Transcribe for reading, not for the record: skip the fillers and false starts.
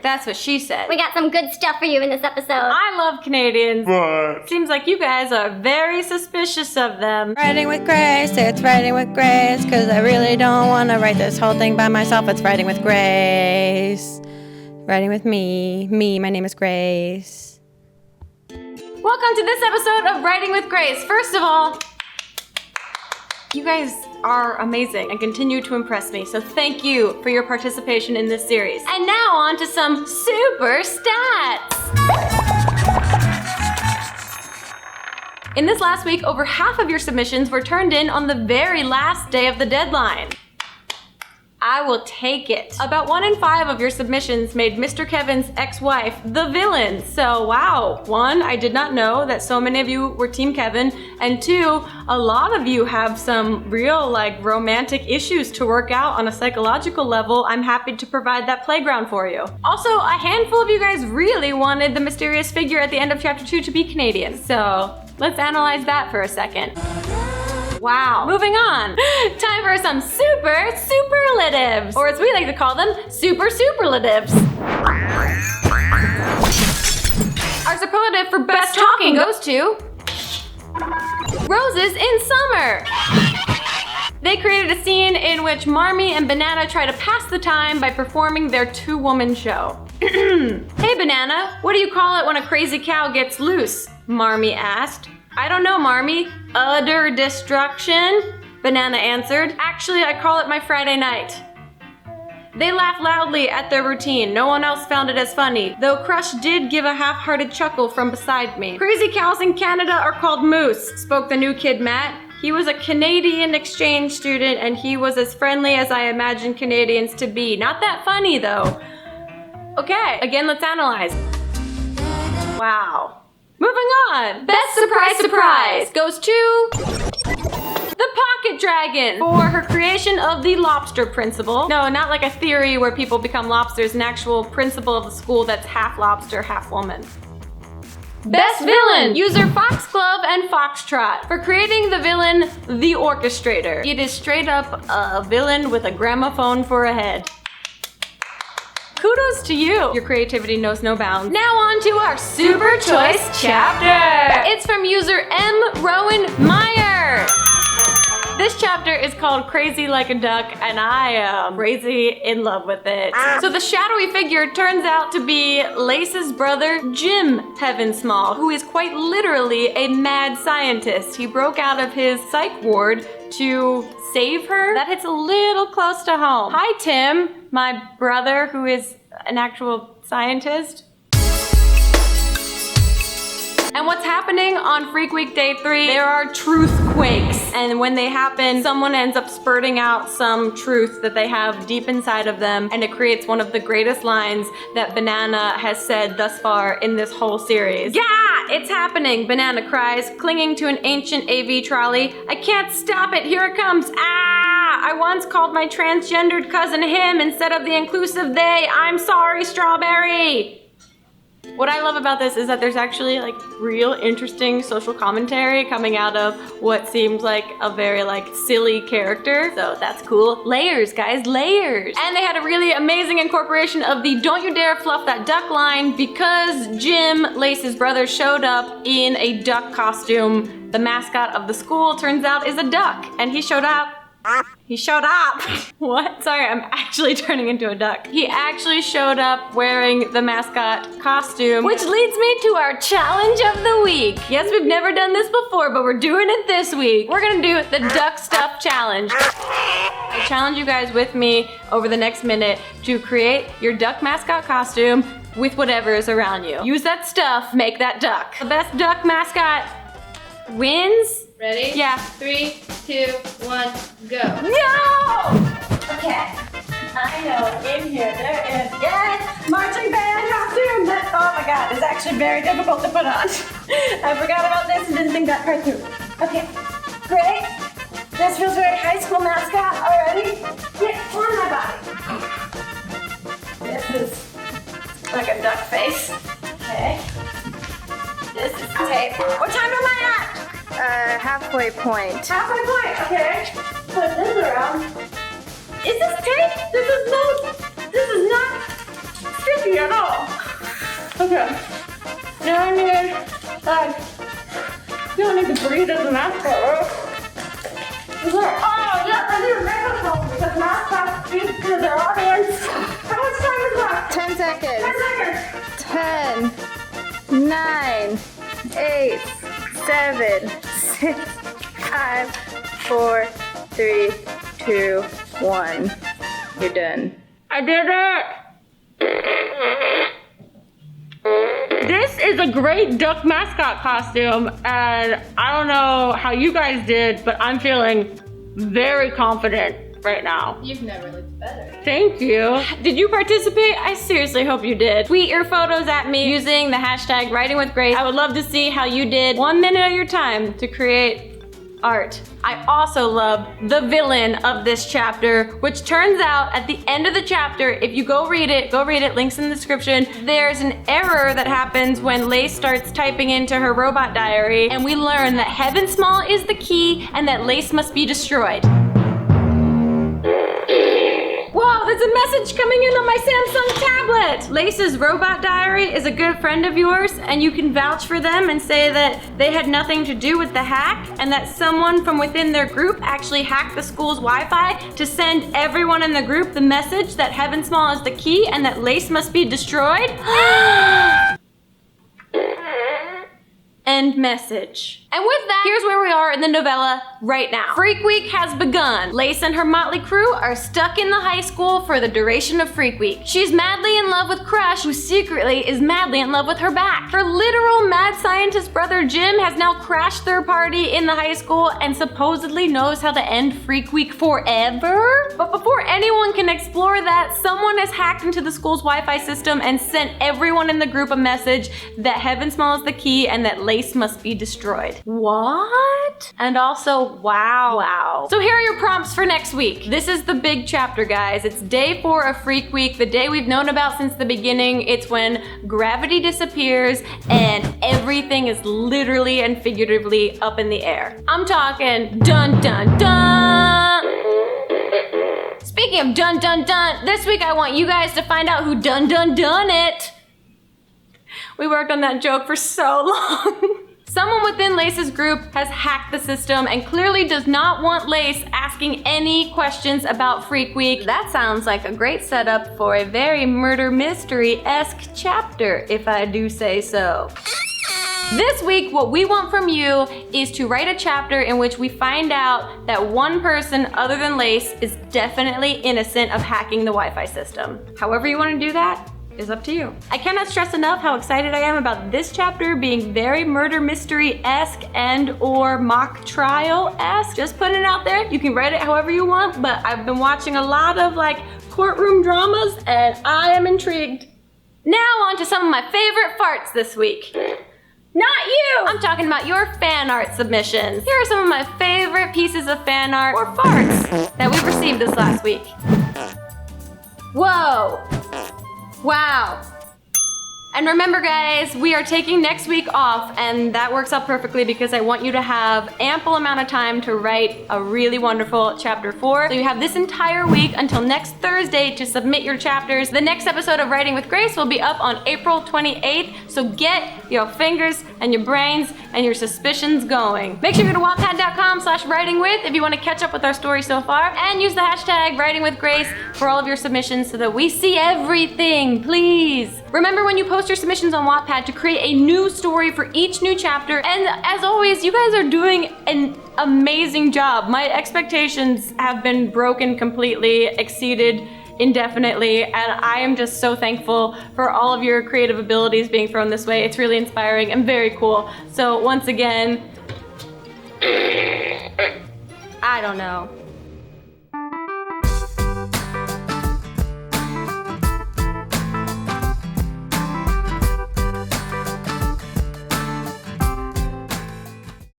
That's what she said. We got some good stuff for you in this episode. I love Canadians. What? Seems like you guys are very suspicious of them. Writing with Grace, it's Writing with Grace, cause I really don't wanna write this whole thing by myself. It's Writing with Grace. Writing with me. My name is Grace. Welcome to this episode of Writing with Grace. First of all, you guys are amazing and continue to impress me, so thank you for your participation in this series. And now on to some super stats! In this last week, over half of your submissions were turned in on the very last day of the deadline. I will take it. About 1 in 5 of your submissions made Mr. Kevin's ex-wife the villain. So wow, 1, I did not know that so many of you were Team Kevin, and 2, a lot of you have some real romantic issues to work out on a psychological level. I'm happy to provide that playground for you. Also, a handful of you guys really wanted the mysterious figure at the end of chapter 2 to be Canadian. So let's analyze that for a second. Wow. Moving on. Time for some superlatives, or as we like to call them, superlatives. Our superlative for best talking goes to Roses in Summer. They created a scene in which Marmee and Banana try to pass the time by performing their 2-woman show. Hey Banana, what do you call it when a crazy cow gets loose? Marmee asked. I don't know, Marmee. Utter destruction? Banana answered. Actually, I call it my Friday night. They laughed loudly at their routine. No one else found it as funny, though Crush did give a half-hearted chuckle from beside me. Crazy cows in Canada are called moose, spoke the new kid Matt. He was a Canadian exchange student and he was as friendly as I imagined Canadians to be. Not that funny though. Okay, again, let's analyze. Wow. Moving on! Best surprise goes to the Pocket Dragon for her creation of the lobster principle. No, not like a theory where people become lobsters, an actual principle of the school that's half lobster, half woman. Best villain! User Foxglove and Foxtrot for creating the villain, the Orchestrator. It is straight up a villain with a gramophone for a head. Kudos to you. Your creativity knows no bounds. Now on to our Super Choice chapter. It's from user M. Rowan Meyer. This chapter is called Crazy Like a Duck, and I am crazy in love with it. So the shadowy figure turns out to be Lace's brother, Jim Heavensmall, who is quite literally a mad scientist. He broke out of his psych ward to save her. That hits a little close to home. Hi, Tim, my brother, who is an actual scientist. And what's happening on Freak Week Day 3? There are truth quakes. And when they happen, someone ends up spurting out some truth that they have deep inside of them, and it creates one of the greatest lines that Banana has said thus far in this whole series. Yeah, it's happening, Banana cries, clinging to an ancient AV trolley. I can't stop it, here it comes, ah! I once called my transgendered cousin him instead of the inclusive they. I'm sorry, Strawberry. What I love about this is that there's actually real interesting social commentary coming out of what seems like a very silly character. So that's cool. Layers, guys, layers. And they had a really amazing incorporation of the don't you dare fluff that duck line because Jim, Lace's brother, showed up in a duck costume. The mascot of the school turns out is a duck, and he showed up. He showed up. What? Sorry, I'm actually turning into a duck. He actually showed up wearing the mascot costume, which leads me to our challenge of the week. Yes, we've never done this before, but we're doing it this week. We're gonna do the duck stuff challenge. I challenge you guys with me over the next minute to create your duck mascot costume with whatever is around you. Use that stuff, make that duck. The best duck mascot wins. Ready? Yeah. 3, 2, 1, go. No! Okay. I know, in here, there is, yes, marching band costume. Oh my God, it's actually very difficult to put on. I forgot about this and didn't think that part through. Okay, great. This feels very high school mascot already. Get on my body. This is like a duck face. Okay. This is tape. What time am I at? Halfway point. Halfway point, okay. Put this around. Is this tape? This is not sticky at all. seconds. 10, 9, 8, 7, 6, 5, 4, 3, 2, 1. You're done. I did it! This is a great duck mascot costume, and I don't know how you guys did, but I'm feeling very confident right now. You've never looked better. Thank you. Did you participate? I seriously hope you did. Tweet your photos at me using the hashtag Writing with Grace. I would love to see how you did 1 minute of your time to create art. I also love the villain of this chapter, which turns out at the end of the chapter, if you go read it, links in the description, there's an error that happens when Lace starts typing into her robot diary, and we learn that Heaven Small is the key and that Lace must be destroyed. Whoa, there's a message coming in on my Samsung tablet! Lace's robot diary is a good friend of yours, and you can vouch for them and say that they had nothing to do with the hack, and that someone from within their group actually hacked the school's Wi-Fi to send everyone in the group the message that Heaven Small is the key and that Lace must be destroyed? End message. And with that, here's where we are in the novella right now. Freak Week has begun. Lace and her motley crew are stuck in the high school for the duration of Freak Week. She's madly in love with Crush, who secretly is madly in love with her back. Her literal mad scientist brother Jim has now crashed their party in the high school and supposedly knows how to end Freak Week forever. But before anyone can explore that, someone has hacked into the school's Wi-Fi system and sent everyone in the group a message that Heaven Small is the key and that Lace must be destroyed. What? And also, wow. So here are your prompts for next week. This is the big chapter, guys. It's day 4 of Freak Week, the day we've known about since the beginning. It's when gravity disappears and everything is literally and figuratively up in the air. I'm talking dun dun dun. Speaking of dun dun dun, this week I want you guys to find out who dun dun dun it. We worked on that joke for so long. Someone within Lace's group has hacked the system and clearly does not want Lace asking any questions about Freak Week. That sounds like a great setup for a very murder mystery-esque chapter, if I do say so. This week, what we want from you is to write a chapter in which we find out that one person other than Lace is definitely innocent of hacking the Wi-Fi system. However you want to do that is up to you. I cannot stress enough how excited I am about this chapter being very murder mystery-esque and or mock trial-esque. Just putting it out there. You can write it however you want, but I've been watching a lot of courtroom dramas and I am intrigued. Now on to some of my favorite farts this week. Not you! I'm talking about your fan art submissions. Here are some of my favorite pieces of fan art or farts that we received this last week. Whoa! Wow. And remember guys, we are taking next week off, and that works out perfectly because I want you to have ample amount of time to write a really wonderful chapter 4. So you have this entire week until next Thursday to submit your chapters. The next episode of Writing with Grace will be up on April 28th, so get your fingers and your brains and your suspicions going. Make sure you go to wattpad.com/writingwith if you want to catch up with our story so far, and use the hashtag Writing with Grace for all of your submissions so that we see everything, please. Remember when you post your submissions on Wattpad to create a new story for each new chapter, and as always, you guys are doing an amazing job. My expectations have been broken completely, exceeded indefinitely, and I am just so thankful for all of your creative abilities being thrown this way. It's really inspiring and very cool. So once again, I don't know.